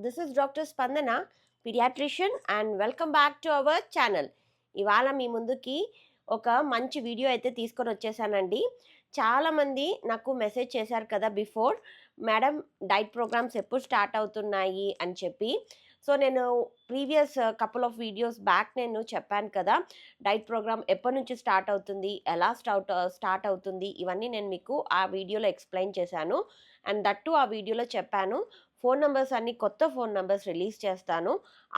This is Dr. Spandana, pediatrician, and welcome back to our channel. ఇవాళ మీ ముందుకి ఒక మంచి వీడియో అయితే తీసుకొని వచ్చేసానండి. చాలామంది నాకు మెసేజ్ చేశారు కదా బిఫోర్, మేడం డైట్ ప్రోగ్రామ్స్ ఎప్పుడు స్టార్ట్ అవుతున్నాయి అని చెప్పి. సో నేను previous couple of videos back నేను చెప్పాను కదా, డైట్ ప్రోగ్రామ్ ఎప్పటి నుంచి స్టార్ట్ అవుతుంది, ఎలా స్టార్ట్ అవుతుంది, ఇవన్నీ నేను మీకు ఆ వీడియోలో ఎక్స్ప్లెయిన్ చేశాను. అండ్ దట్టు ఆ వీడియోలో చెప్పాను, ఫోన్ నంబర్స్ అన్ని కొత్త ఫోన్ నంబర్స్ రిలీజ్ చేస్తాను,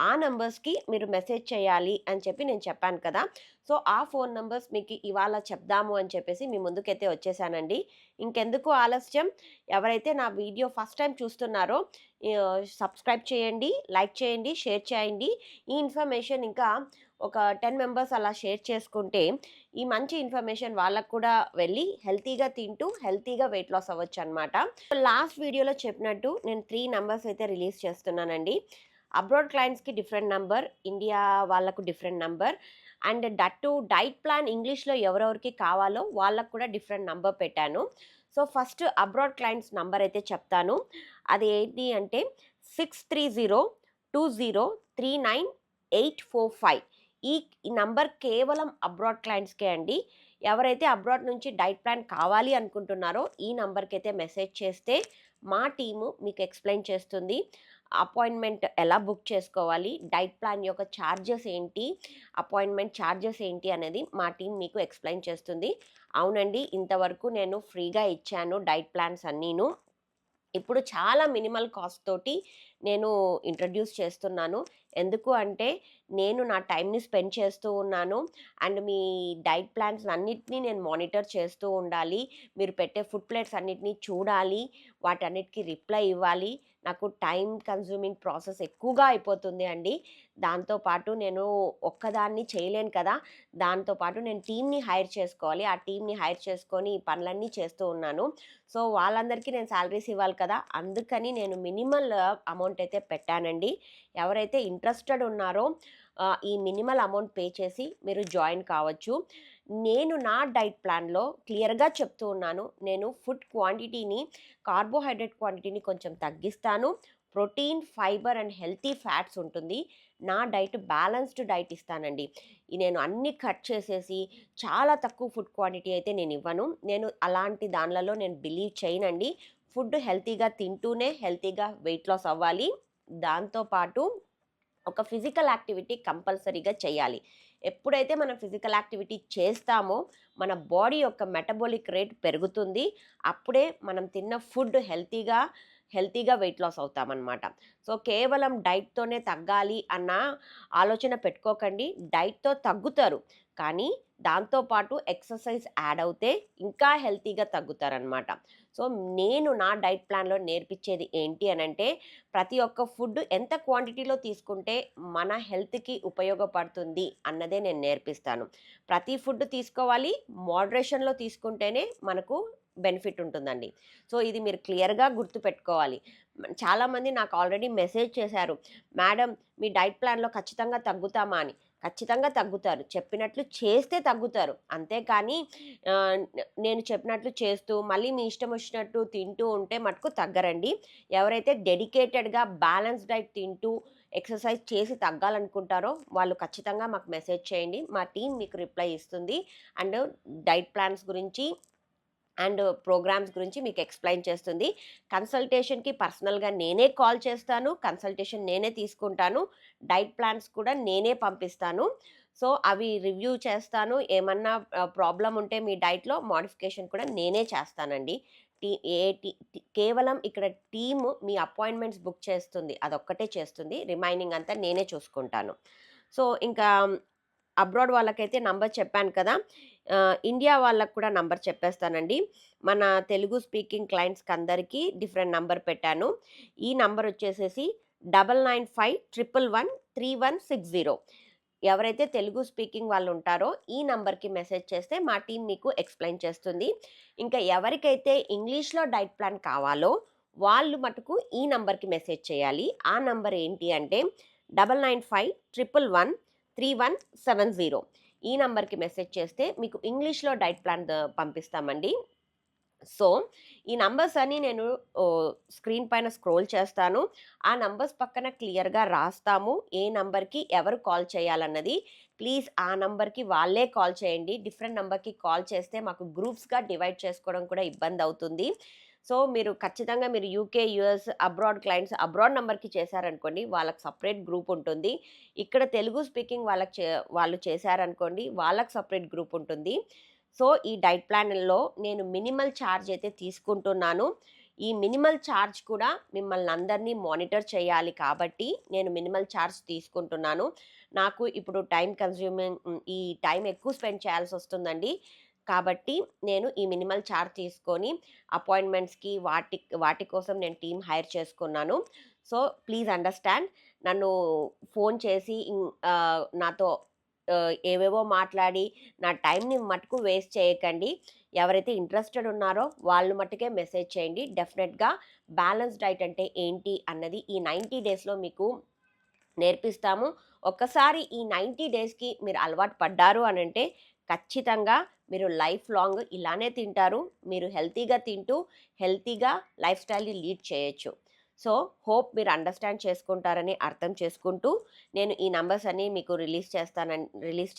ఆ నంబర్స్కి మీరు మెసేజ్ చేయాలి అని చెప్పి నేను చెప్పాను కదా. సో ఆ ఫోన్ నంబర్స్ మీకు ఇవాళ చెప్దాము అని చెప్పేసి మీ ముందుకైతే వచ్చేసానండి. ఇంకెందుకు ఆలస్యం, ఎవరైతే నా వీడియో ఫస్ట్ టైం చూస్తున్నారో సబ్స్క్రైబ్ చేయండి, లైక్ చేయండి, షేర్ చేయండి. ఈ ఇన్ఫర్మేషన్ ఇంకా ఒక 10 మెంబర్స్ అలా షేర్ చేసుకుంటే ఈ మంచి ఇన్ఫర్మేషన్ వాళ్ళకు కూడా వెళ్ళి హెల్తీగా తింటూ హెల్తీగా వెయిట్ లాస్ అవ్వచ్చు అనమాట. లాస్ట్ వీడియోలో చెప్పినట్టు నేను 3 నంబర్స్ అయితే రిలీజ్ చేస్తున్నానండి. అబ్రాడ్ క్లయింట్స్కి డిఫరెంట్ నంబర్, ఇండియా వాళ్ళకు different number, and that diet plan ఇంగ్లీష్లో ఎవరెవరికి కావాలో వాళ్ళకు కూడా డిఫరెంట్ నంబర్ పెట్టాను. So first abroad clients number అయితే చెప్తాను. అది ఏంటి అంటే 6302039845. ఈ నంబర్ కేవలం అబ్రాడ్ క్లయింట్స్కే అండి. ఎవరైతే అబ్రాడ్ నుంచి డైట్ ప్లాన్ కావాలి అనుకుంటున్నారో ఈ నంబర్కి అయితే మెసేజ్ చేస్తే మా టీము మీకు ఎక్స్ప్లెయిన్ చేస్తుంది. అపాయింట్మెంట్ ఎలా బుక్ చేసుకోవాలి, డైట్ ప్లాన్ యొక్క ఛార్జెస్ ఏంటి, అపాయింట్మెంట్ ఛార్జెస్ ఏంటి అనేది మా టీం మీకు ఎక్స్ప్లెయిన్ చేస్తుంది. అవునండి, ఇంతవరకు నేను ఫ్రీగా ఇచ్చాను డైట్ ప్లాన్స్ అన్నీను. ఇప్పుడు చాలా మినిమల్ కాస్ట్ తోటి నేను ఇంట్రడ్యూస్ చేస్తున్నాను. ఎందుకు అంటే నేను నా టైంని స్పెండ్ చేస్తూ ఉన్నాను, అండ్ మీ డైట్ ప్లాన్స్ అన్నిటినీ నేను మానిటర్ చేస్తూ ఉండాలి. మీరు పెట్టే ఫుడ్ ప్లేట్స్ అన్నిటినీ చూడాలి, వాటన్నిటికీ రిప్లై ఇవ్వాలి. నాకు టైం కన్జ్యూమింగ్ ప్రాసెస్ ఎక్కువగా అయిపోతుంది అండి. దాంతోపాటు నేను ఒక్కదాన్ని చేయలేను కదా, దాంతోపాటు నేను టీమ్ని హైర్ చేసుకోవాలి. ఆ టీమ్ని హైర్ చేసుకొని ఈ పనులన్నీ చేస్తూ ఉన్నాను. సో వాళ్ళందరికీ నేను శాలరీస్ ఇవ్వాలి కదా, అందుకని నేను మినిమల్ అమౌంట్ అయితే పెట్టానండి. ఎవరైతే ఇంట్రెస్టెడ్ ఉన్నారో ఈ మినిమల్ అమౌంట్ పే చేసి మీరు జాయిన్ కావచ్చు. నేను నా డైట్ ప్లాన్లో క్లియర్గా చెప్తూ ఉన్నాను, నేను ఫుడ్ క్వాంటిటీని, కార్బోహైడ్రేట్ క్వాంటిటీని కొంచెం తగ్గిస్తాను. Protein, fibre and healthy fats ఉంటుంది. నా డైట్ బ్యాలెన్స్డ్ డైట్ ఇస్తానండి. నేను అన్ని కట్ చేసేసి చాలా తక్కువ ఫుడ్ క్వాంటిటీ అయితే నేను ఇవ్వను. నేను అలాంటి దానిలలో నేను బిలీవ్ చేయనండి. ఫుడ్ హెల్తీగా తింటూనే హెల్తీగా వెయిట్ లాస్ అవ్వాలి. దాంతోపాటు ఒక ఫిజికల్ యాక్టివిటీ కంపల్సరీగా చేయాలి. ఎప్పుడైతే మనం ఫిజికల్ యాక్టివిటీ చేస్తామో మన బాడీ యొక్క మెటబాలిక్ రేట్ పెరుగుతుంది. అప్పుడే మనం తిన్న ఫుడ్ హెల్తీగా వెయిట్ లాస్ అవుతామన్నమాట. సో కేవలం డైట్తోనే తగ్గాలి అన్న ఆలోచన పెట్టుకోకండి. డైట్తో తగ్గుతారు, కానీ దాంతోపాటు ఎక్సర్సైజ్ యాడ్ అవుతే ఇంకా హెల్తీగా తగ్గుతారనమాట. సో నేను నా డైట్ ప్లాన్లో నేర్పించేది ఏంటి అని అంటే, ప్రతి ఒక్క ఫుడ్ ఎంత క్వాంటిటీలో తీసుకుంటే మన హెల్త్కి ఉపయోగపడుతుంది అన్నదే నేను నేర్పిస్తాను. ప్రతి ఫుడ్ తీసుకోవాలి, మోడరేషన్లో తీసుకుంటేనే మనకు బెనిఫిట్ ఉంటుందండి. సో ఇది మీరు క్లియర్గా గుర్తుపెట్టుకోవాలి. చాలామంది నాకు ఆల్రెడీ మెసేజ్ చేశారు, మేడం మీ డైట్ ప్లాన్లో ఖచ్చితంగా తగ్గుతామా అని. ఖచ్చితంగా తగ్గుతారు, చెప్పినట్లు చేస్తే తగ్గుతారు. అంతేకాని నేను చెప్పినట్లు చేస్తూ మళ్ళీ మీ ఇష్టం వచ్చినట్టు తింటూ ఉంటే మటుకు తగ్గరండి. ఎవరైతే డెడికేటెడ్గా బ్యాలెన్స్ డైట్ తింటూ ఎక్సర్సైజ్ చేసి తగ్గాలనుకుంటారో వాళ్ళు ఖచ్చితంగా మాకు మెసేజ్ చేయండి, మా టీం మీకు రిప్లై ఇస్తుంది. అండ్ డైట్ ప్లాన్స్ గురించి అండ్ ప్రోగ్రామ్స్ గురించి మీకు ఎక్స్ప్లెయిన్ చేస్తుంది. కన్సల్టేషన్కి పర్సనల్గా నేనే కాల్ చేస్తాను, కన్సల్టేషన్ నేనే తీసుకుంటాను, డైట్ ప్లాన్స్ కూడా నేనే పంపిస్తాను. సో అవి రివ్యూ చేస్తాను. ఏమన్నా ప్రాబ్లం ఉంటే మీ డైట్లో మోడిఫికేషన్ కూడా నేనే చేస్తానండి. కేవలం ఇక్కడ టీము మీ అపాయింట్మెంట్స్ బుక్ చేస్తుంది, అదొక్కటే చేస్తుంది. రిమైనింగ్ అంతా నేనే చూసుకుంటాను. సో ఇంకా అబ్రాడ్ వాళ్ళకైతే నంబర్ చెప్పాను కదా, ఇండియా వాళ్ళకు కూడా నంబర్ చెప్పేస్తానండి. మన తెలుగు స్పీకింగ్ క్లయింట్స్కి అందరికీ డిఫరెంట్ నంబర్ పెట్టాను. ఈ నంబర్ వచ్చేసేసి 9951113160. ఎవరైతే తెలుగు స్పీకింగ్ వాళ్ళు ఉంటారో ఈ నంబర్కి మెసేజ్ చేస్తే మా టీం మీకు ఎక్స్ప్లెయిన్ చేస్తుంది. ఇంకా ఎవరికైతే ఇంగ్లీష్లో డైట్ ప్లాన్ కావాలో వాళ్ళు మటుకు ఈ నంబర్కి మెసేజ్ చేయాలి. ఆ నంబర్ ఏంటి అంటే 9951113170. ఈ నంబర్కి మెసేజ్ చేస్తే మీకు ఇంగ్లీష్లో డైట్ ప్లాన్ పంపిస్తామండి. సో, ఈ నంబర్స్ అన్నీ నేను స్క్రీన్ పైన స్క్రోల్ చేస్తాను. ఆ నంబర్స్ పక్కన క్లియర్‌గా రాస్తాము. ఏ నంబర్‌కి ఎవరు కాల్ చేయాలన్నది. ప్లీజ్ ఆ నంబర్‌కి వాళ్ళే కాల్ చేయండి. డిఫరెంట్ నంబర్‌కి కాల్ చేస్తే మాకు గ్రూప్స్‌గా డివైడ్ చేసుకోవడం కూడా ఇబ్బందవుతుంది. సో, మీరు ఖచ్చితంగా మీరు UK, US, abroad clients abroad నంబర్‌కి చేశారనుకోండి, వాళ్ళకి సెపరేట్ గ్రూప్ ఉంటుంది. ఇక్కడ తెలుగు స్పీకింగ్ వాళ్ళు చేశారనుకోండి, వాళ్ళకి సెపరేట్ గ్రూప్ ఉంటుంది. సో, ఈ డైట్ ప్లాన్‌లో నేను మినిమల్ ఛార్జ్ అయితే తీసుకుంటున్నాను. ఈ మినిమల్ ఛార్జ్ కూడా మిమ్మల్ని అందరినీ మానిటర్ చేయాలి కాబట్టి, నేను మినిమల్ ఛార్జ్ తీసుకుంటున్నాను. నాకు ఇప్పుడు ఈ టైం ఎక్కువ స్పెండ్ చేయాల్సొస్తుందండి. కాబట్టి నేను ఈ మినిమల్ ఛార్జ్ తీసుకొని అపాయింట్మెంట్స్‌కి వాటి కోసం నేను టీమ్ హైర్ చేసుకున్నాను. So, please understand. నన్ను ఫోను చేసి నాతో ఏవేవో మాట్లాడి నా టైంని మటుకు వేస్ట్ చేయకండి. ఎవరైతే ఇంట్రెస్టెడ్ ఉన్నారో వాళ్ళు మట్టుకే మెసేజ్ చేయండి. డెఫినెట్‌గా బ్యాలెన్స్ డైట్ అంటే ఏంటి అన్నది ఈ 90 డేస్‌లో మీకు నేర్పిస్తాము. ఒక్కసారి ఈ 90 డేస్‌కి మీరు అలవాటు పడ్డారు అనంటే ఖచ్చితంగా మీరు లైఫ్ లాంగ్ ఇలానే తింటారు. మీరు హెల్తీగా తింటూ, హెల్తీగా లైఫ్ స్టైల్‌ని లీడ్ చేయొచ్చు. సో, హోప్ మీరు అండర్‌స్టాండ్ చేసుకుంటారని అర్థం చేసుకుంటూ, నేను ఈ నంబర్స్ అన్నీ మీకు రిలీజ్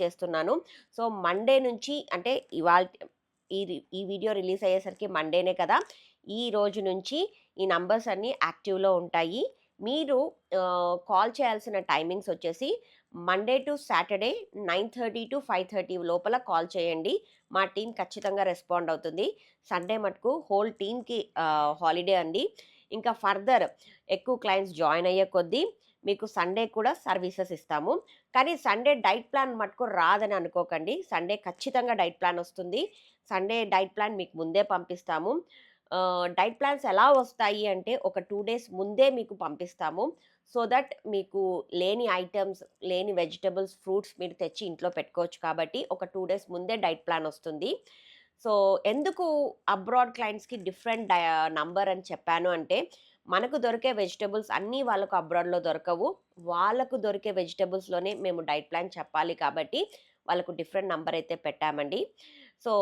చేస్తున్నాను. సో, మండే నుంచి అంటే ఈ వీడియో రిలీజ్ అయ్యేసరికి మండేనే కదా! ఈ రోజు నుంచి ఈ నంబర్స్ అన్నీ యాక్టివ్‌లో ఉంటాయి. మీరు కాల్ చేయాల్సిన టైమింగ్స్ వచ్చేసి మండే టు సాటర్డే 9:30-5:30 లోపల కాల్ చేయండి. మా టీమ్ ఖచ్చితంగా రెస్పాండ్ అవుతుంది. సండే మటుకు హోల్ టీమ్‌కి హాలిడే అండి. ఇంకా ఫర్దర్ ఎక్కువ క్లయింట్స్ జాయిన్ అయ్యే కొద్దీ మీకు సండే కూడా సర్వీసెస్ ఇస్తాము. కానీ సండే డైట్ ప్లాన్ మటుకు రాదని అనుకోకండి. సండే ఖచ్చితంగా డైట్ ప్లాన్ వస్తుంది. సండే డైట్ ప్లాన్ మీకు ముందే పంపిస్తాము. డైట్ ప్లాన్స్ ఎలా వస్తాయి అంటే ఒక 2 డేస్ ముందే మీకు పంపిస్తాము. సో దట్ మీకు లేని ఐటెమ్స్, లేని వెజిటబుల్స్, ఫ్రూట్స్ మీరు తెచ్చి ఇంట్లో పెట్టుకోవచ్చు కాబట్టి ఒక 2 డేస్ ముందే డైట్ ప్లాన్ వస్తుంది. సో, ఎందుకు అబ్రాడ్ క్లయింట్స్‌కి డిఫరెంట్ నంబర్ అని చెప్పాను అంటే, మనకు దొరికే వెజిటబుల్స్ అన్నీ వాళ్ళకు అబ్రాడ్‌లో దొరకవు. వాళ్ళకు దొరికే వెజిటబుల్స్‌లోనే మేము డైట్ ప్లాన్ చెప్పాలి కాబట్టి, వాళ్ళకు డిఫరెంట్ నంబర్ అయితే పెట్టామండి. సో,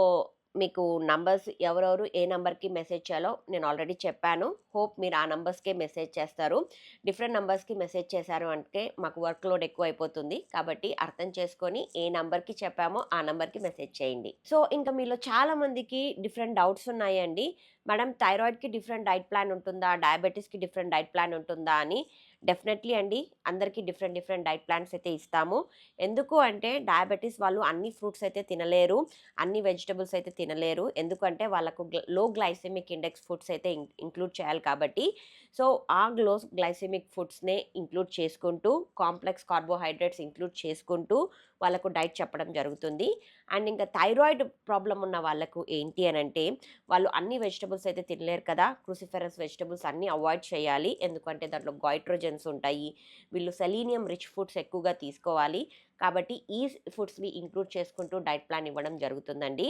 మీకు నంబర్స్ ఎవరెవరు ఏ నంబర్‌కి మెసేజ్ చేయాలో నేను ఆల్రెడీ చెప్పాను. హోప్ మీరు ఆ నంబర్స్‌కే మెసేజ్ చేస్తారు. డిఫరెంట్ నంబర్స్‌కి మెసేజ్ చేశారు అంటే మాకు వర్క్ లోడ్ ఎక్కువైపోతుంది. కాబట్టి అర్థం చేసుకొని ఏ నంబర్‌కి చెప్పామో ఆ నంబర్‌కి మెసేజ్ చేయండి. సో, ఇంకా మీలో చాలా మందికి డిఫరెంట్ డౌట్స్ ఉన్నాయండి. మేడం థైరాయిడ్‌కి డిఫరెంట్ డైట్ ప్లాన్ ఉంటుందా? డయాబెటిస్‌కి డిఫరెంట్ డైట్ ప్లాన్ ఉంటుందా అని. డెఫినెట్‌లీ అండి. అందరికీ డిఫరెంట్ డిఫరెంట్ డైట్ ప్లాన్స్ అయితే ఇస్తాము. ఎందుకు అంటే డయాబెటిస్ వాళ్ళు అన్ని ఫ్రూట్స్ అయితే తినలేరు. అన్ని వెజిటబుల్స్ అయితే తినలేరు. ఎందుకంటే వాళ్ళకు లో గ్లైసెమిక్ ఇండెక్స్ ఫుడ్స్ అయితే ఇంక్లూడ్ చేయాలి కాబట్టి. సో, ఆ గ్లైసెమిక్ ఫుడ్స్‌నే ఇంక్లూడ్ చేసుకుంటూ, కాంప్లెక్స్ కార్బోహైడ్రేట్స్ ఇంక్లూడ్ చేసుకుంటూ వాళ్ళకు డైట్ చెప్పడం జరుగుతుంది. అండ్ ఇంకా థైరాయిడ్ ప్రాబ్లమ్ ఉన్న వాళ్ళకు ఏంటి అనంటే, వాళ్ళు అన్ని వెజిటబుల్స్ అయితే తినలేరు కదా! క్రూసిఫెరస్ వెజిటబుల్స్ అన్నీ అవాయిడ్ చేయాలి. ఎందుకంటే దాంట్లో గైట్రోజన్స్ ఉంటాయి. వీళ్ళు సెలీనియం రిచ్ ఫుడ్స్ ఎక్కువగా తీసుకోవాలి. కాబట్టి ఈ ఫుడ్స్‌ని ఇంక్లూడ్ చేసుకుంటూ డైట్ ప్లాన్ ఇవ్వడం జరుగుతుందండి.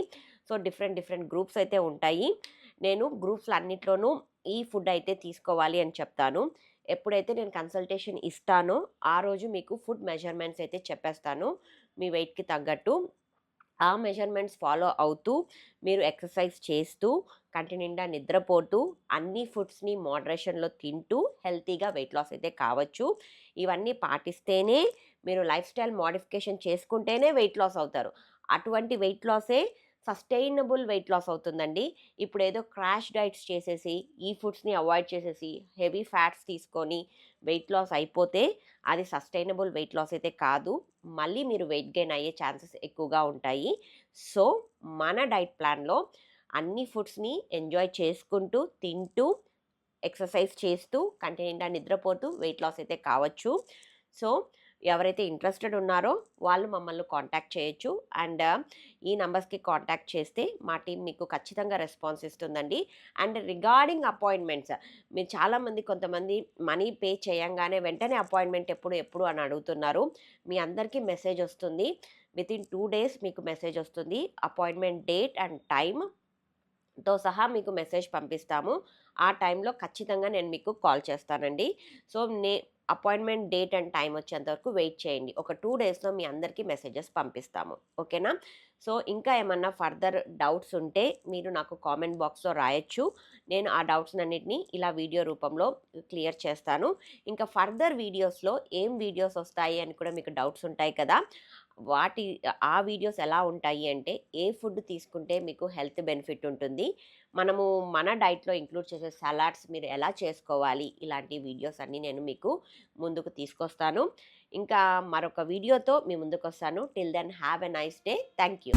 సో, డిఫరెంట్ డిఫరెంట్ గ్రూప్స్ అయితే ఉంటాయి. నేను గ్రూప్స్‌లన్నిట్లోనూ ఈ ఫుడ్ అయితే తీసుకోవాలి అని చెప్తాను. ఎప్పుడైతే నేను కన్సల్టేషన్ ఇస్తానో, ఆ రోజు మీకు ఫుడ్ మెజర్‌మెంట్స్ అయితే చెప్పేస్తాను. మీ వెయిట్‌కి తగ్గట్టు. ఆ మెజర్‌మెంట్స్ ఫాలో అవుతూ, మీరు ఎక్సర్సైజ్ చేస్తూ, కంటి నిండా నిద్రపోతూ, అన్ని ఫుడ్స్‌ని మోడరేషన్‌లో తింటూ, హెల్తీగా వెయిట్ లాస్ అయితే కావచ్చు. ఇవన్నీ పాటిస్తేనే మీరు లైఫ్ స్టైల్ మోడిఫికేషన్ చేసుకుంటేనే వెయిట్ లాస్ అవుతారు. అటువంటి వెయిట్ లాసే సస్టైనబుల్ వెయిట్ లాస్ అవుతుందండి. ఇప్పుడేదో క్రాష్ డైట్స్ చేసేసి, ఈ ఫుడ్స్‌ని అవాయిడ్ చేసేసి, హెవీ ఫ్యాట్స్ తీసుకొని వెయిట్ లాస్ అయిపోతే అది సస్టైనబుల్ వెయిట్ లాస్ అయితే కాదు. మళ్ళీ మీరు వెయిట్ గెయిన్ అయ్యే ఛాన్సెస్ ఎక్కువగా ఉంటాయి. సో, మన డైట్ ప్లాన్‌లో అన్ని ఫుడ్స్‌ని ఎంజాయ్ చేసుకుంటూ, తింటూ, ఎక్సర్సైజ్ చేస్తూ, కంటి నిండా నిద్రపోతూ వెయిట్ లాస్ అయితే కావచ్చు. సో, ఎవరైతే ఇంట్రెస్టెడ్ ఉన్నారో వాళ్ళు మమ్మల్ని కాంటాక్ట్ చేయొచ్చు. అండ్ ఈ నంబర్స్‌కి కాంటాక్ట్ చేస్తే మా టీమ్ మీకు ఖచ్చితంగా రెస్పాన్స్ ఇస్తుందండి. అండ్ రిగార్డింగ్ అపాయింట్మెంట్స్ మీరు చాలామంది కొంతమంది మనీ పే చేయంగానే వెంటనే అపాయింట్మెంట్ ఎప్పుడు, ఎప్పుడు అని అడుగుతున్నారు. మీ అందరికీ మెసేజ్ వస్తుంది. వితిన్ 2 డేస్ మీకు మెసేజ్ వస్తుంది. అపాయింట్మెంట్ డేట్ అండ్ టైమ్‌తో సహా మీకు మెసేజ్ పంపిస్తాము. ఆ టైంలో ఖచ్చితంగా నేను మీకు కాల్ చేస్తానండి. So, appointment date and time వచ్చేంత వరకు వెయిట్ చేయండి. ఒక 2 డేస్‌లో మీ అందరికీ మెసేజెస్ పంపిస్తాము. ఓకేనా? సో ఇంకా ఏమన్నా ఫర్దర్ డౌట్స్ ఉంటే మీరు నాకు కామెంట్ బాక్స్లో రాయొచ్చు. నేను ఆ డౌట్స్ అన్నిటిని ఇలా వీడియో రూపంలో క్లియర్ చేస్తాను. ఇంకా ఫర్దర్ వీడియోస్లో ఏం వీడియోస్ వస్తాయి అని కూడా మీకు డౌట్స్ ఉంటాయి కదా, వాటి ఆ వీడియోస్ ఎలా ఉంటాయి అంటే ఏ ఫుడ్ తీసుకుంటే మీకు హెల్త్ బెనిఫిట్ ఉంటుంది, మనము మన డైట్లో ఇంక్లూడ్ చేసే సలాడ్స్ మీరు ఎలా చేసుకోవాలి, ఇలాంటి వీడియోస్ అన్నీ నేను మీకు ముందుకు తీసుకొస్తాను. ఇంకా మరొక వీడియోతో మీ ముందుకు వస్తాను. Till then have a nice day. Thank you.